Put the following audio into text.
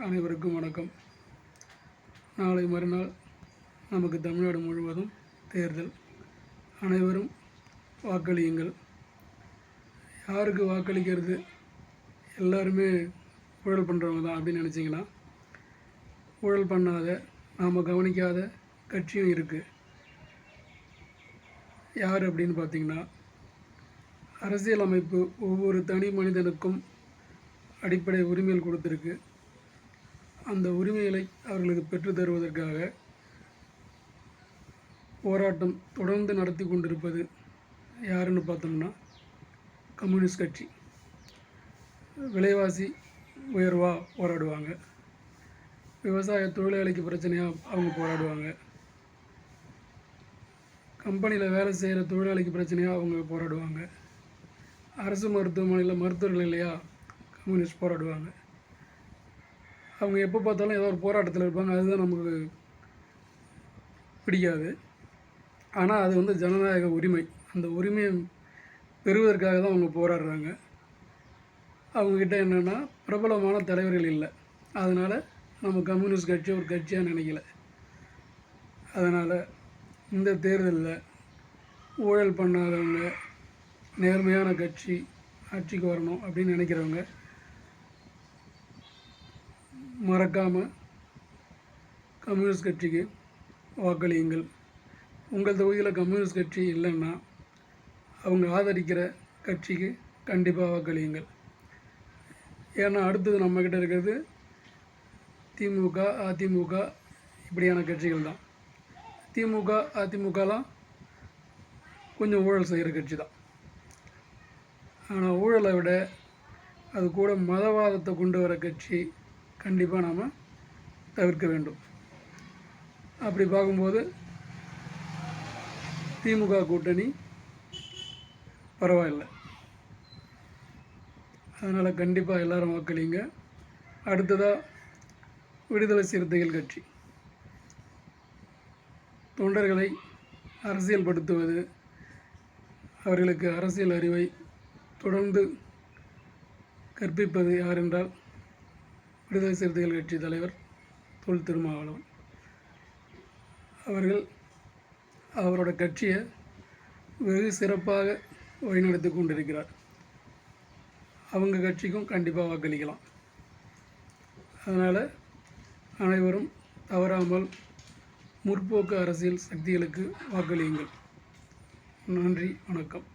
அனைவருக்கும் வணக்கம். நாளை மறுநாள் நமக்கு தமிழ்நாடு முழுவதும் தேர்தல். அனைவரும் வாக்களியுங்கள். யாருக்கு வாக்களிக்கிறது? எல்லாருமே ஊழல் பண்ணுறவங்க தான் அப்படின்னு நினச்சிங்கன்னா, ஊழல் பண்ணாத, நாம் கவனிக்காத கட்சியும் இருக்குது. யார் அப்படின்னு பார்த்திங்கன்னா, அரசியலமைப்பு ஒவ்வொரு தனி மனிதனுக்கும் அடிப்படை உரிமைகள் கொடுத்துருக்கு. அந்த உரிமைகளை அவர்களுக்கு பெற்று தருவதற்காக போராட்டம் தொடர்ந்து நடத்தி கொண்டிருப்பது யாருன்னு பார்த்தோம்னா, கம்யூனிஸ்ட் கட்சி. விலைவாசி உயர்வா போராடுவாங்க, விவசாய தொழிலாளிக்கு பிரச்சனையாக அவங்க போராடுவாங்க, கம்பெனியில் வேலை செய்கிற தொழிலாளிக்கு பிரச்சனையாக அவங்க போராடுவாங்க, அரசு மருத்துவமனையில் மருத்துவர்கள் இல்லையா கம்யூனிஸ்ட் போராடுவாங்க. அவங்க எப்போ பார்த்தாலும் ஏதோ ஒரு போராட்டத்தில் இருப்பாங்க. அதுதான் நமக்கு பிடிக்காது. ஆனால் அது ஜனநாயக உரிமை. அந்த உரிமையை பெறுவதற்காக தான் அவங்க போராடுறாங்க. அவங்கக்கிட்ட என்னென்னா, பிரபலமான தலைவர்கள் இல்லை. அதனால் நம்ம கம்யூனிஸ்ட் கட்சி ஒரு கட்சியாக நினைக்கல. அதனால் இந்த தேர்தலில் ஊழல் பண்ணாதவங்க, நேர்மையான கட்சி ஆட்சிக்கு வரணும் அப்படின்னு நினைக்கிறவங்க மறக்காமல் கம்யூனிஸ்ட் கட்சிக்கு வாக்களியுங்கள். உங்கள் தொகுதியில் கம்யூனிஸ்ட் கட்சி இல்லைன்னா அவங்க ஆதரிக்கிற கட்சிக்கு கண்டிப்பாக வாக்களியுங்கள். ஏன்னா அடுத்தது நம்மக்கிட்ட இருக்கிறது திமுக, அதிமுக இப்படியான கட்சிகள் தான். திமுக, அதிமுகலாம் கொஞ்சம் ஊழல் செய்கிற கட்சி தான். ஆனால் ஊழலை விட அது கூட மதவாதத்தை கொண்டு வர கட்சி கண்டிப்பாக நாம் தவிர்க்க வேண்டும். அப்படி பார்க்கும்போது திமுக கூட்டணி பரவாயில்லை. அதனால் கண்டிப்பாக எல்லோரும் வாக்களிங்க. அடுத்ததாக விடுதலை சிறுத்தைகள் கட்சி. தொண்டர்களை அரசியல்படுத்துவது, அவர்களுக்கு அரசியல் அறிவை தொடர்ந்து கற்பிப்பது யார் என்றால் விடுதலை சிறுத்தைகள் கட்சி தலைவர் தொல் திருமாவளவன் அவர்கள். அவரோட கட்சியை வெகு சிறப்பாக வழிநடத்தி கொண்டிருக்கிறார். அவங்க கட்சிக்கும் கண்டிப்பாக வாக்களிக்கலாம். அதனால் அனைவரும் தவறாமல் முற்போக்கு அரசியல் சக்திகளுக்கு வாக்களியுங்கள். நன்றி, வணக்கம்.